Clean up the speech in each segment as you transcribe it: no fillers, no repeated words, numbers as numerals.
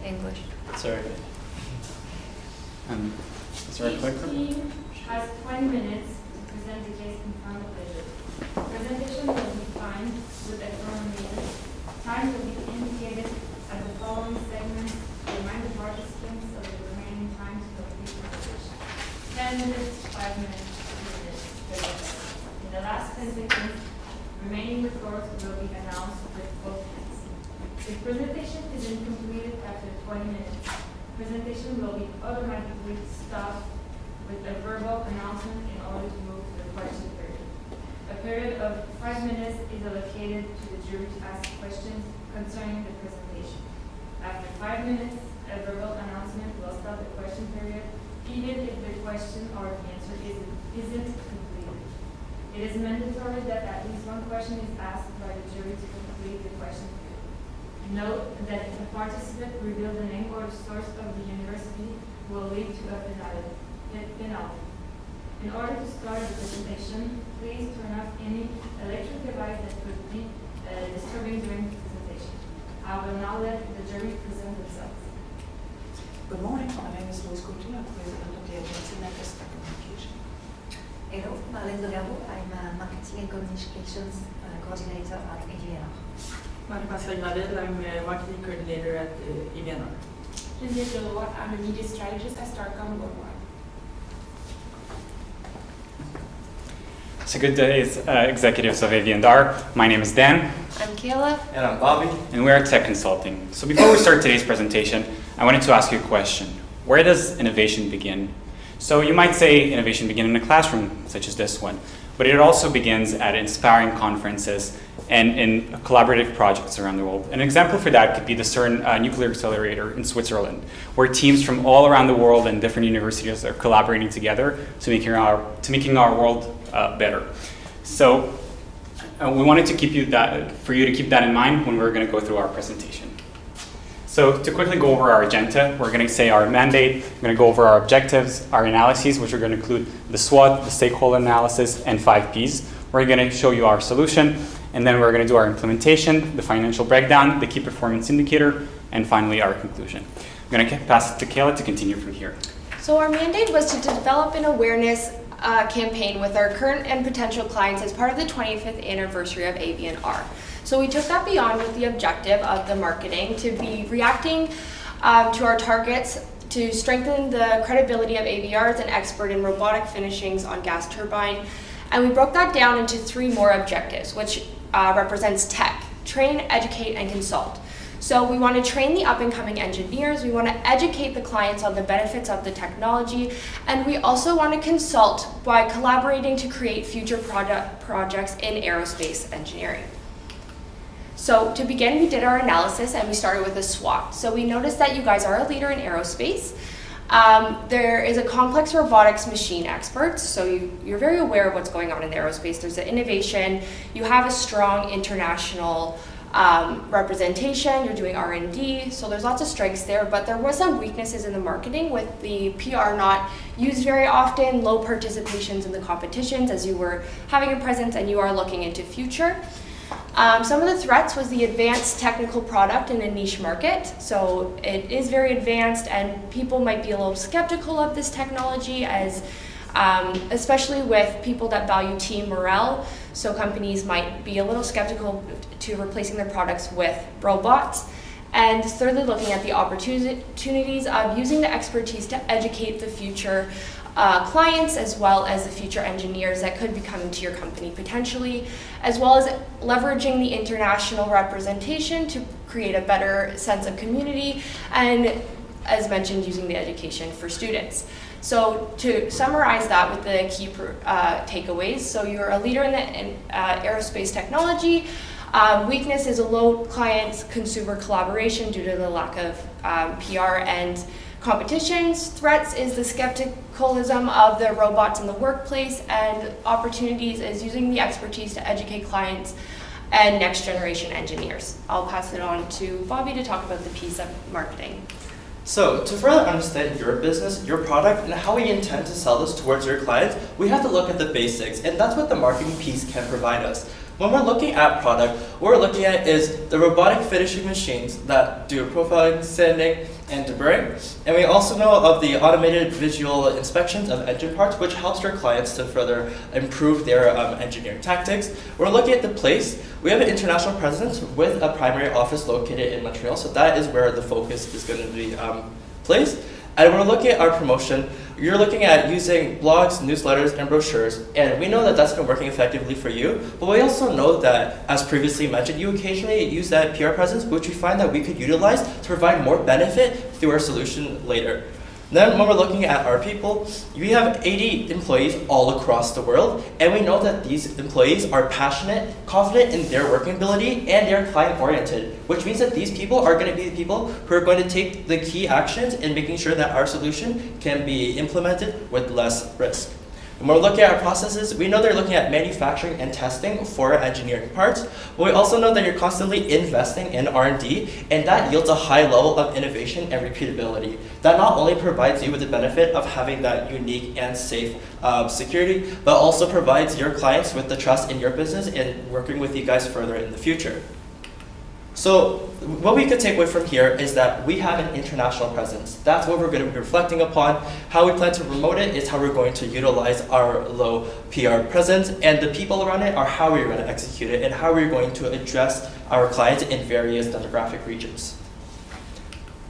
English. Sorry. Is there a clicker? Each team has 20 minutes to present the case in front of the jury. Presentation will be timed with a chronometer. Time will be indicated at the following segments to remind the participants of the remaining time to complete the presentation. 10 minutes, 5 minutes, 2 minutes. In the last 10 seconds, remaining records will be announced with both hands. If presentation isn't completed after 20 minutes, presentation will be automatically stopped with a verbal announcement in order to move to the question period. A period of 5 minutes is allocated to the jury to ask questions concerning the presentation. After 5 minutes, a verbal announcement will stop the question period, even if the question or the answer isn't completed. It is mandatory that at least one question is asked by the jury to complete the question period. Note that if a participant reveals the name or the source of the university will lead to a penalty. In order to start the presentation, please turn off any electric device that could be disturbing during the presentation. I will now let the jury present themselves. Good morning, my name is Louise Coutinho, I'm president of the agency Networks Communication. Hello, Marlene Dogaro. I'm a marketing and communications coordinator at AVNR. Marie-Pascale Gradel, I'm a marketing coordinator at AVNR. Geneviève Leroy, I'm a media strategist at Starcom Worldwide. So good day, executives of AV&R. My name is Dan. I'm Kayla. And I'm Bobby. And we're at Tech Consulting. So before we start today's presentation, I wanted to ask you a question. Where does innovation begin? So you might say innovation begins in a classroom, such as this one, but it also begins at inspiring conferences and in collaborative projects around the world. An example for that could be the CERN nuclear accelerator in Switzerland, where teams from all around the world and different universities are collaborating together to making our world better. So we wanted to for you to keep that in mind when we're going to go through our presentation. So to quickly go over our agenda, we're going to say our mandate, we're going to go over our objectives, our analyses, which are going to include the SWOT, the stakeholder analysis, and 5 Ps. We're going to show you our solution, and then we're going to do our implementation, the financial breakdown, the key performance indicator, and finally our conclusion. I'm going to pass it to Kayla to continue from here. So our mandate was to develop an awareness campaign with our current and potential clients as part of the 25th anniversary of AV&R. So we took that beyond with the objective of the marketing to be reacting to our targets to strengthen the credibility of AVR as an expert in robotic finishings on gas turbine. And we broke that down into 3 more objectives, which represents tech, train, educate, and consult. So we want to train the up-and-coming engineers, we want to educate the clients on the benefits of the technology, and we also want to consult by collaborating to create future projects in aerospace engineering. So to begin, we did our analysis and we started with a SWOT. So we noticed that you guys are a leader in aerospace. There is a complex robotics machine expert, so you're very aware of what's going on in the aerospace. There's an innovation, you have a strong international representation, you're doing R&D, so there's lots of strengths there, but there was some weaknesses in the marketing with the PR not used very often, low participations in the competitions as you were having a presence and you are looking into future. Some of the threats was the advanced technical product in a niche market. So it is very advanced and people might be a little skeptical of this technology as especially with people that value team morale. So companies might be a little skeptical to replacing their products with robots. And thirdly, looking at the opportunities of using the expertise to educate the future clients as well as the future engineers that could be coming to your company potentially, as well as leveraging the international representation to create a better sense of community, and as mentioned, using the education for students. So to summarize that with the key takeaways, so you're a leader in aerospace technology. Weakness is a low client-consumer collaboration due to the lack of PR and competitions. Threats is the skepticalism of the robots in the workplace, and opportunities is using the expertise to educate clients and next generation engineers. I'll pass it on to Bobby to talk about the piece of marketing. So, to further understand your business, your product, and how we intend to sell this towards your clients, we have to look at the basics, and that's what the marketing piece can provide us. When we're looking at product, what we're looking at is the robotic finishing machines that do profiling, sanding, and deburring. And we also know of the automated visual inspections of engine parts, which helps our clients to further improve their engineering tactics. We're looking at the place. We have an international presence with a primary office located in Montreal, so that is where the focus is going to be placed. And we're looking at our promotion. You're looking at using blogs, newsletters, and brochures, and we know that that's been working effectively for you, but we also know that, as previously mentioned, you occasionally use that PR presence, which we find that we could utilize to provide more benefit through our solution later. Then when we're looking at our people, we have 80 employees all across the world, and we know that these employees are passionate, confident in their working ability, and they're client-oriented, which means that these people are going to be the people who are going to take the key actions in making sure that our solution can be implemented with less risk. When we're looking at our processes, we know they're looking at manufacturing and testing for engineering parts, but we also know that you're constantly investing in R&D, and that yields a high level of innovation and repeatability. That not only provides you with the benefit of having that unique and safe security, but also provides your clients with the trust in your business and working with you guys further in the future. So what we could take away from here is that we have an international presence. That's what we're going to be reflecting upon. How we plan to promote it is how we're going to utilize our low PR presence, and the people around it are how we're going to execute it and how we're going to address our clients in various demographic regions.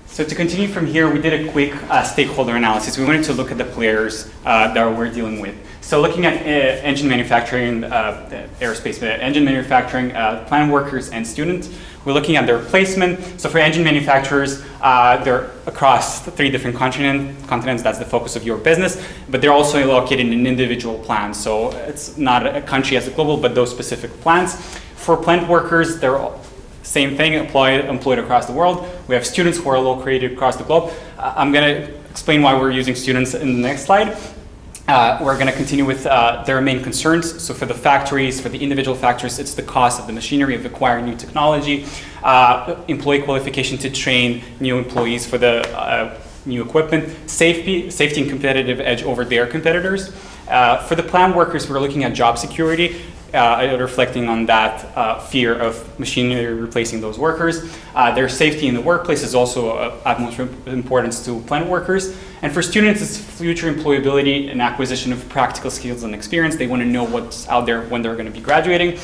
So to continue from here, we did a quick stakeholder analysis. We wanted to look at the players that we're dealing with. So looking at engine manufacturing, aerospace, engine manufacturing, plant workers, and students, we're looking at their placement. So for engine manufacturers, they're across 3 different continents. That's the focus of your business, but they're also located in individual plants. So it's not a country as a global, but those specific plants. For plant workers, they're same thing, employed across the world. We have students who are located across the globe. I'm going to explain why we're using students in the next slide. We're going to continue with their main concerns. So for the factories, for the individual factories, it's the cost of the machinery, of acquiring new technology, employee qualification to train new employees for the new equipment, safety and competitive edge over their competitors. For the plant workers, we're looking at job security, reflecting on that fear of machinery replacing those workers. Their safety in the workplace is also of utmost importance to plant workers. And for students, it's future employability and acquisition of practical skills and experience. They want to know what's out there when they're going to be graduating.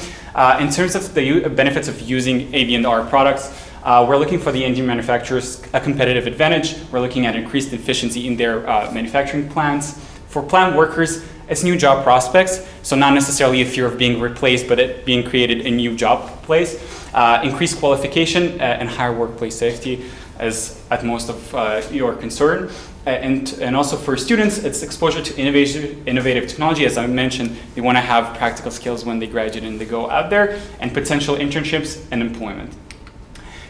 In terms of the benefits of using AB&R products, we're looking for the engine manufacturers a competitive advantage. We're looking at increased efficiency in their manufacturing plants. For plant workers, it's new job prospects, so not necessarily a fear of being replaced, but it being created a new job place. Increased qualification and higher workplace safety is at most of your concern. And also for students, it's exposure to innovative technology. As I mentioned, they want to have practical skills when they graduate and they go out there, and potential internships and employment.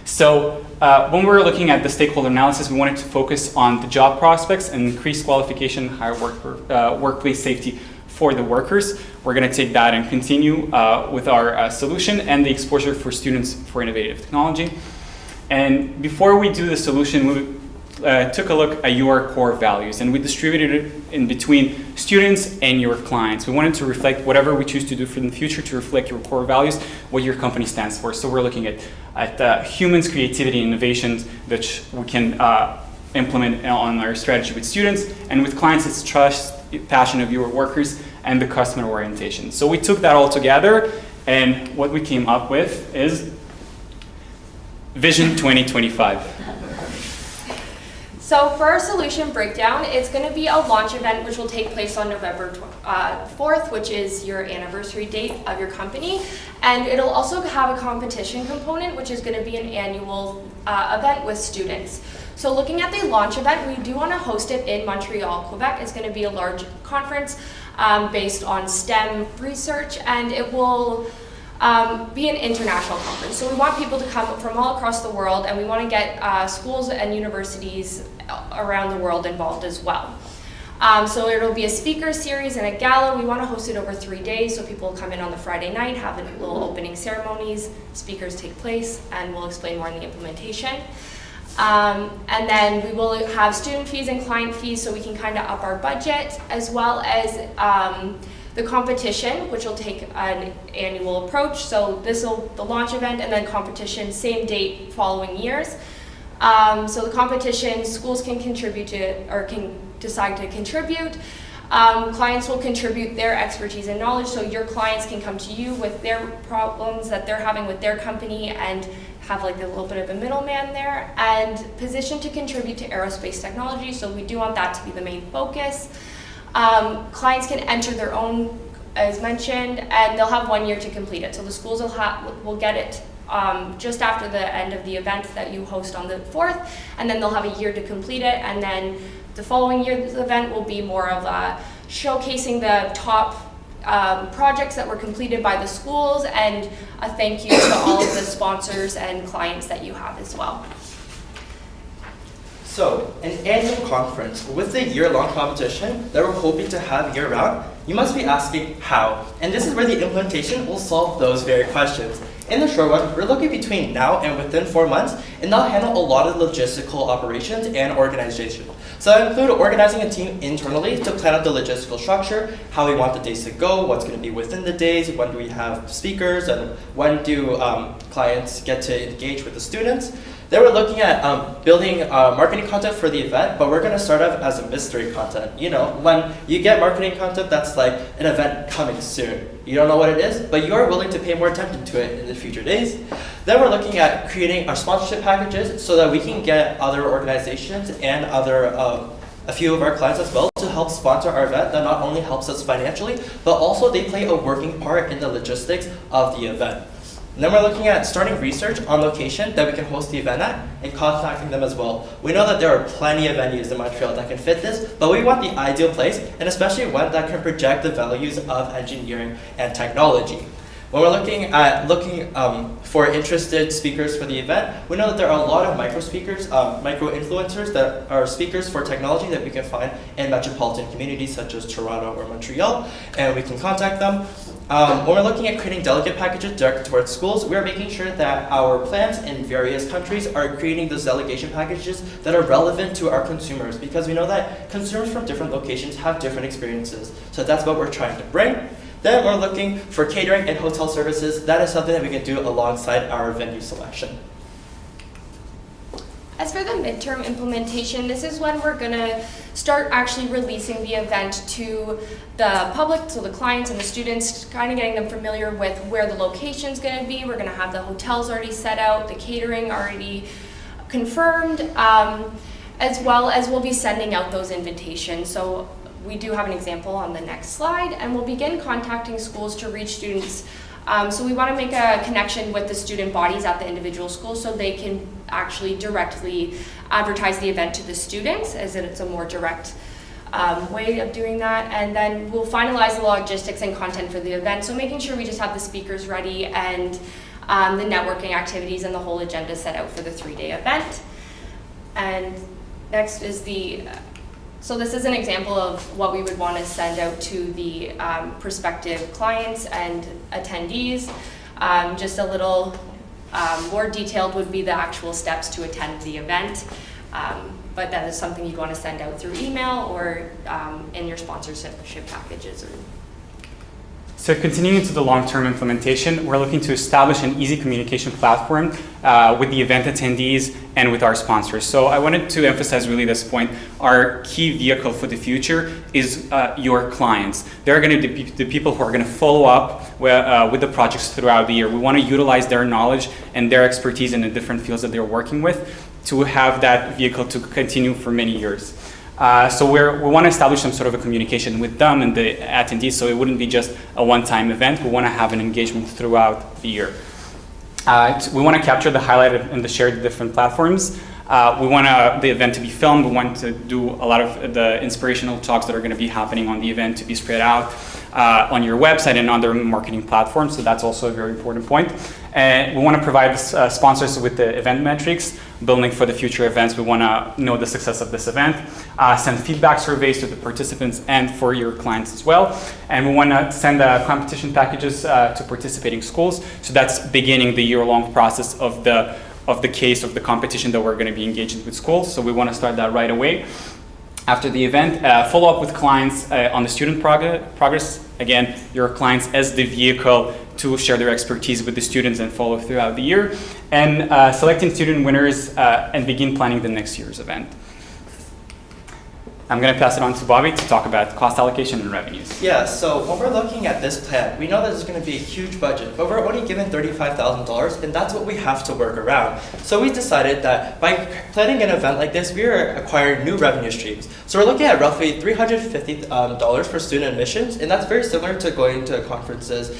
So when we were looking at the stakeholder analysis, we wanted to focus on the job prospects and increased qualification, higher workplace safety for the workers. We're going to take that and continue with our solution and the exposure for students for innovative technology. And before we do the solution, we took a look at your core values, and we distributed it in between students and your clients. We wanted to reflect whatever we choose to do for the future to reflect your core values, what your company stands for. So we're looking at humans, creativity, innovations that we can implement on our strategy with students, and with clients, it's trust, passion of your workers, and the customer orientation. So we took that all together, and what we came up with is Vision 2025. So for our solution breakdown, it's going to be a launch event which will take place on November 4th, which is your anniversary date of your company. And it'll also have a competition component, which is going to be an annual event with students. So looking at the launch event, we do want to host it in Montreal, Quebec. It's going to be a large conference based on STEM research, and it will be an international conference. So we want people to come from all across the world, and we want to get schools and universities around the world involved as well. So it'll be a speaker series and a gala. We want to host it over 3 days, so people will come in on the Friday night, have a little opening ceremonies, speakers take place, and we'll explain more in the implementation. And then we will have student fees and client fees, so we can kind of up our budget, as well as the competition, which will take an annual approach. So this will the launch event, and then competition same date following years. So the competition, schools can contribute to, or can decide to contribute. Clients will contribute their expertise and knowledge, so your clients can come to you with their problems that they're having with their company and have like a little bit of a middleman there. And position to contribute to aerospace technology, so we do want that to be the main focus. Clients can enter their own, as mentioned, and they'll have 1 year to complete it. So the schools will get it just after the end of the event that you host on the 4th, and then they'll have a year to complete it, and then the following year's event will be more of showcasing the top projects that were completed by the schools, and a thank you to all of the sponsors and clients that you have as well. So, an annual conference with a year-long competition that we're hoping to have year-round, you must be asking how, and this is where the implementation will solve those very questions. In the short run, we're looking between now and within 4 months, and they'll handle a lot of logistical operations and organization. So that include organizing a team internally to plan out the logistical structure, how we want the days to go, what's going to be within the days, when do we have speakers, and when do clients get to engage with the students. Then we're looking at building marketing content for the event, but we're going to start off as a mystery content. You know, when you get marketing content that's like an event coming soon. You don't know what it is, but you are willing to pay more attention to it in the future days. Then we're looking at creating our sponsorship packages so that we can get other organizations and other a few of our clients as well to help sponsor our event that not only helps us financially, but also they play a working part in the logistics of the event. And then we're looking at starting research on location that we can host the event at and contacting them as well. We know that there are plenty of venues in Montreal that can fit this, but we want the ideal place, and especially one that can project the values of engineering and technology. When we're looking for interested speakers for the event, we know that there are a lot of micro influencers that are speakers for technology that we can find in metropolitan communities such as Toronto or Montreal, and we can contact them. When we're looking at creating delegate packages directed towards schools, we're making sure that our plans in various countries are creating those delegation packages that are relevant to our consumers, because we know that consumers from different locations have different experiences. So that's what we're trying to bring. Then we're looking for catering and hotel services. That is something that we can do alongside our venue selection. As for the midterm implementation, this is when we're going to start actually releasing the event to the public, so the clients and the students, kind of getting them familiar with where the location's going to be. We're going to have the hotels already set out, the catering already confirmed, as well as we'll be sending out those invitations. So we do have an example on the next slide, and we'll begin contacting schools to reach students. So we want to make a connection with the student bodies at the individual schools so they can actually directly advertise the event to the students, as it's a more direct way of doing that. And then we'll finalize the logistics and content for the event, so making sure we just have the speakers ready and the networking activities and the whole agenda set out for the 3-day event. And next is so this is an example of what we would want to send out to the prospective clients and attendees. Just a little more detailed would be the actual steps to attend the event, but that is something you'd want to send out through email or in your sponsorship packages. So continuing to the long-term implementation, we're looking to establish an easy communication platform with the event attendees and with our sponsors. So I wanted to emphasize really this point. Our key vehicle for the future is your clients. They're going to be the people who are going to follow up with the projects throughout the year. We want to utilize their knowledge and their expertise in the different fields that they're working with to have that vehicle to continue for many years. So we want to establish some sort of a communication with them and the attendees, so it wouldn't be just a one-time event. We want to have an engagement throughout the year. We want to capture the highlight and the shared different platforms. We want the event to be filmed. We want to do a lot of the inspirational talks that are going to be happening on the event to be spread out on your website and other marketing platforms. So that's also a very important point. And we want to provide sponsors with the event metrics, building for the future events. We want to know the success of this event, send feedback surveys to the participants and for your clients as well. And we want to send competition packages to participating schools. So that's beginning the year-long process of the competition that we're going to be engaging with schools. So we want to start that right away. After the event, follow up with clients on the student progress. Again, your clients as the vehicle to share their expertise with the students and follow throughout the year. And selecting student winners and begin planning the next year's event. I'm going to pass it on to Bobby to talk about cost allocation and revenues. Yeah, so when we're looking at this plan, we know that there's going to be a huge budget, but we're only given $35,000, and that's what we have to work around. So we decided that by planning an event like this, we are acquiring new revenue streams. So we're looking at roughly $350 for student admissions, and that's very similar to going to conferences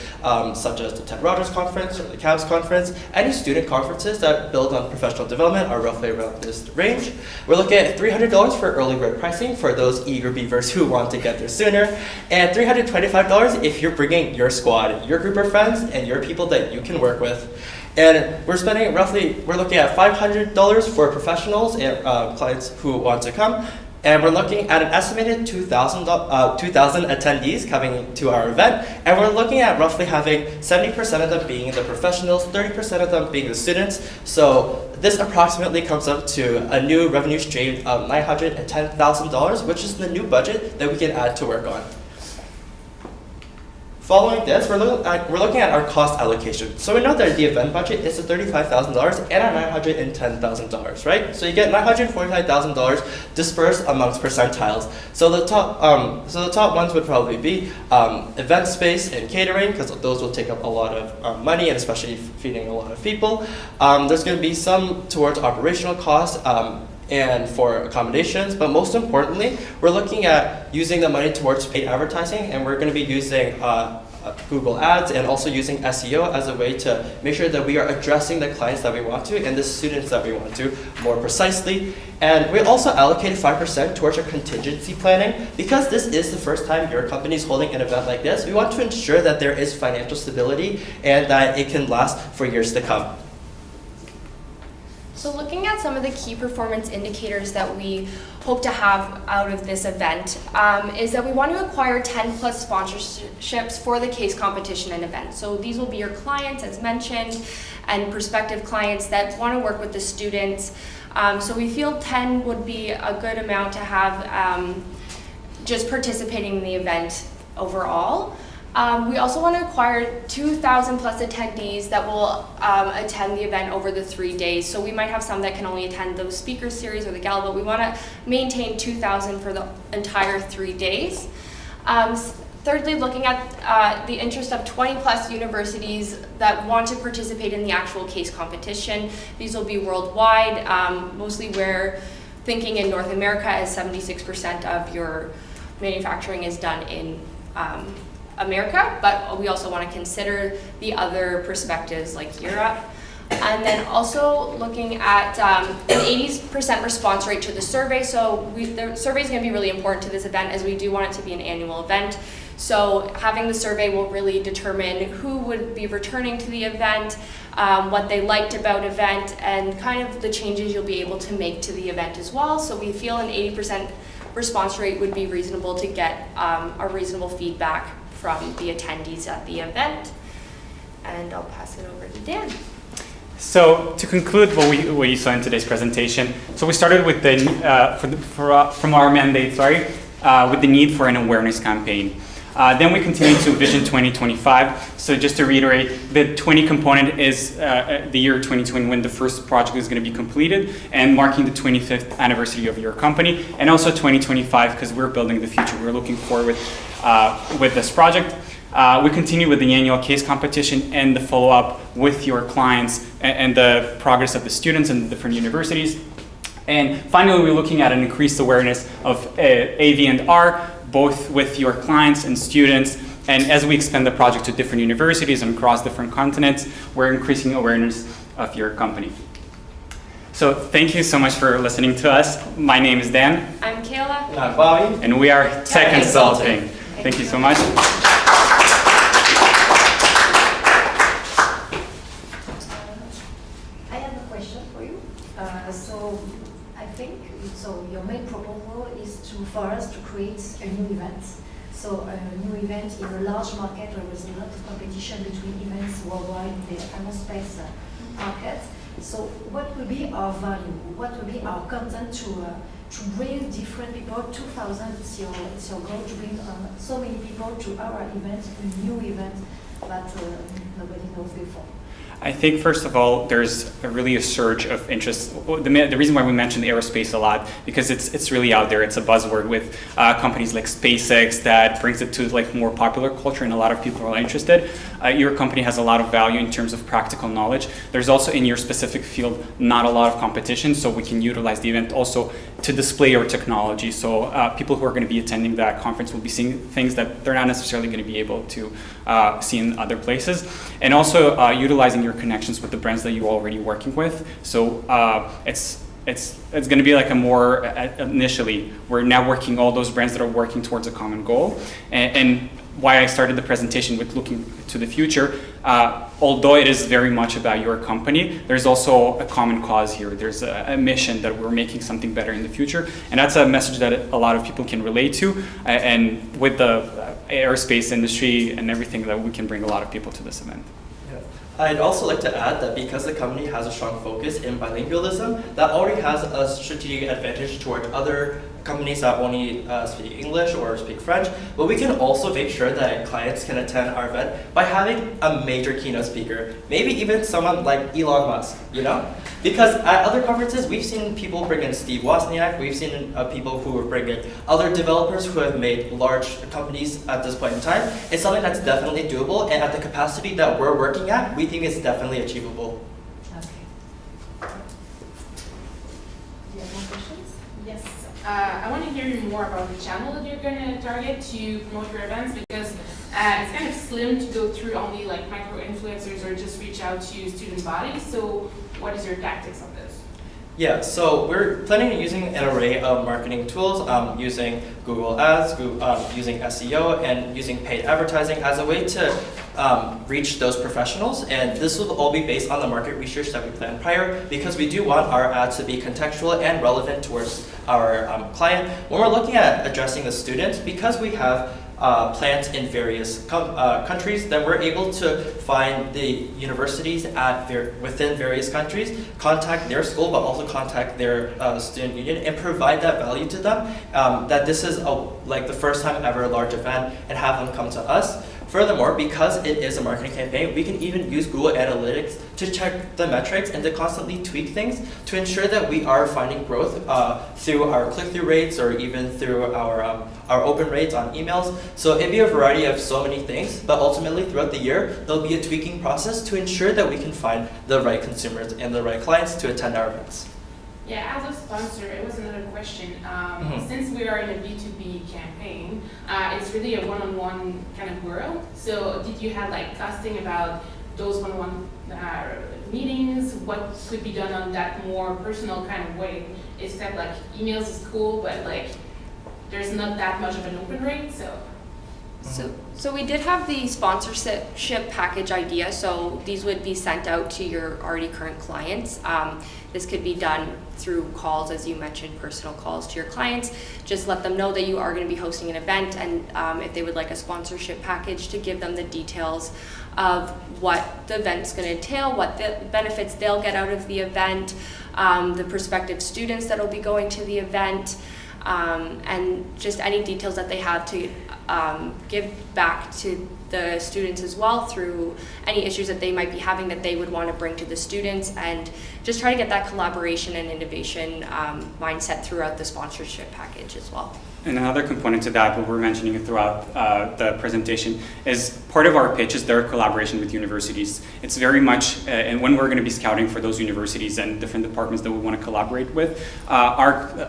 such as the Ted Rogers Conference or the CABS Conference. Any student conferences that build on professional development are roughly around this range. We're looking at $300 for early bird pricing for those eager beavers who want to get there sooner, and $325 if you're bringing your squad, your group of friends, and your people that you can work with. And we're looking at $500 for professionals and clients who want to come. And we're looking at an estimated 2,000 attendees coming to our event. And we're looking at roughly having 70% of them being the professionals, 30% of them being the students. So this approximately comes up to a new revenue stream of $910,000, which is the new budget that we can add to work on. Following this, we're looking at our cost allocation. So we know that the event budget is $35,000 and $910,000, right? So you get $945,000 dispersed amongst percentiles. So the top ones would probably be event space and catering, because those will take up a lot of money, and especially feeding a lot of people. There's going to be some towards operational costs. And for accommodations, but most importantly, we're looking at using the money towards paid advertising, and we're going to be using Google Ads and also using SEO as a way to make sure that we are addressing the clients that we want to and the students that we want to more precisely. And we also allocated 5% towards our contingency planning. Because this is the first time your company is holding an event like this, we want to ensure that there is financial stability and that it can last for years to come. So looking at some of the key performance indicators that we hope to have out of this event is that we want to acquire 10 plus sponsorships for the case competition and event. So these will be your clients, as mentioned, and prospective clients that want to work with the students. So we feel 10 would be a good amount to have just participating in the event overall. We also want to acquire 2,000 plus attendees that will attend the event over the 3 days. So we might have some that can only attend the speaker series or the gala, but we want to maintain 2,000 for the entire 3 days. Thirdly, looking at the interest of 20 plus universities that want to participate in the actual case competition. These will be worldwide, mostly we're thinking in North America, as 76% of your manufacturing is done in America, but we also want to consider the other perspectives like Europe. And then also looking at an 80% response rate to the survey. So the survey is going to be really important to this event, as we do want it to be an annual event. So having the survey will really determine who would be returning to the event, what they liked about event, and kind of the changes you'll be able to make to the event as well. So we feel an 80% response rate would be reasonable to get a reasonable feedback from the attendees at the event. And I'll pass it over to Dan. So to conclude what you saw in today's presentation, so we started with from our mandate, with the need for an awareness campaign. Then we continued to Vision 2025. So just to reiterate, the 20 component is the year 2020 when the first project is going to be completed and marking the 25th anniversary of your company, and also 2025 because we're building the future. We're looking forward with this project. We continue with the annual case competition and the follow-up with your clients and the progress of the students in the different universities. And finally, we're looking at an increased awareness of AV and R, both with your clients and students. And as we expand the project to different universities and across different continents, we're increasing awareness of your company. So thank you so much for listening to us. My name is Dan, I'm Kayla. And I'm Bobby. and we are Tech Consulting. Thank you so much. I have a question for you. So I think your main proposal is for us to create a new event. So a new event in a large market where there's a lot of competition between events worldwide in the aerospace market. So what will be our value? What will be our content to bring different people? 2,000 it's your goal to bring so many people to our event, a new event that nobody knows before. I think first of all, there's really a surge of interest. The reason why we mention the aerospace a lot, because it's really out there. It's a buzzword with companies like SpaceX that brings it to like more popular culture, and a lot of people are interested. Your company has a lot of value in terms of practical knowledge. There's also in your specific field not a lot of competition, so we can utilize the event also to display your technology. So people who are going to be attending that conference will be seeing things that they're not necessarily going to be able to see in other places, and also utilizing your connections with the brands that you're already working with. So it's going to be like a more initially we're networking all those brands that are working towards a common goal, and why I started the presentation with looking to the future. Although it is very much about your company, there's also a common cause here. There's a mission that we're making something better in the future, and that's a message that a lot of people can relate to. And with the aerospace industry and everything, that we can bring a lot of people to this event. I'd also like to add that because the company has a strong focus in bilingualism, that already has a strategic advantage toward other companies that only speak English or speak French, but we can also make sure that clients can attend our event by having a major keynote speaker, maybe even someone like Elon Musk, you know? Because at other conferences, we've seen people bring in Steve Wozniak, we've seen people who bring in other developers who have made large companies at this point in time. It's something that's definitely doable, and at the capacity that we're working at, we think it's definitely achievable. Okay. Do you have more questions? Yes. I want to hear more about the channel that you're going to target to promote your events, because it's kind of slim to go through only like micro influencers or just reach out to student bodies. So what is your tactics on this? Yeah, so we're planning on using an array of marketing tools, using Google Ads, using SEO, and using paid advertising as a way to reach those professionals. And this will all be based on the market research that we planned prior, because we do want our ads to be contextual and relevant towards our client. When we're looking at addressing the students, because we have plants in various countries, then we're able to find the universities within various countries, contact their school, but also contact their student union, and provide that value to them, that this is like the first time ever large event, and have them come to us. Furthermore, because it is a marketing campaign, we can even use Google Analytics to check the metrics and to constantly tweak things to ensure that we are finding growth through our click-through rates, or even through our open rates on emails. So it'd be a variety of so many things, but ultimately throughout the year, there'll be a tweaking process to ensure that we can find the right consumers and the right clients to attend our events. Yeah, as a sponsor, it was another question. Since we are in a B2B campaign, it's really a one-on-one kind of world. So did you have like costing about those one-on-one meetings? What could be done on that more personal kind of way? Except like emails is cool, but like there's not that much of an open rate, so. So we did have the sponsorship package idea, so these would be sent out to your already current clients. This could be done through calls, as you mentioned, personal calls to your clients. Just let them know that you are going to be hosting an event, and if they would like a sponsorship package, to give them the details of what the event's going to entail, what the benefits they'll get out of the event, the prospective students that will be going to the event, and just any details that they have to give back to the students as well, through any issues that they might be having that they would want to bring to the students, and just try to get that collaboration and innovation mindset throughout the sponsorship package as well. And another component to that, what we're mentioning it throughout the presentation, is part of our pitch is their collaboration with universities. It's very much, and when we're going to be scouting for those universities and different departments that we want to collaborate with,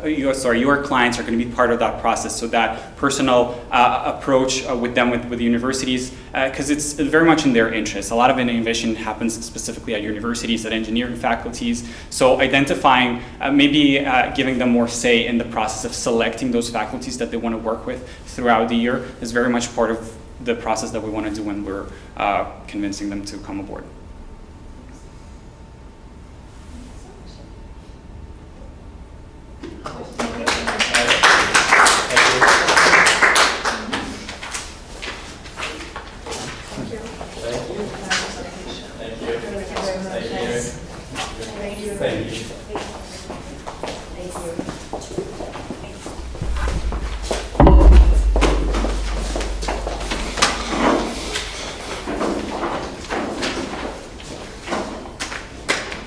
your clients are going to be part of that process. So that personal approach with them, with the universities, because it's very much in their interest. A lot of innovation happens specifically at universities, at engineering faculties. So identifying, maybe giving them more say in the process of selecting those faculties that they want to work with throughout the year is very much part of the process that we want to do when we're convincing them to come aboard.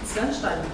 It's lunchtime.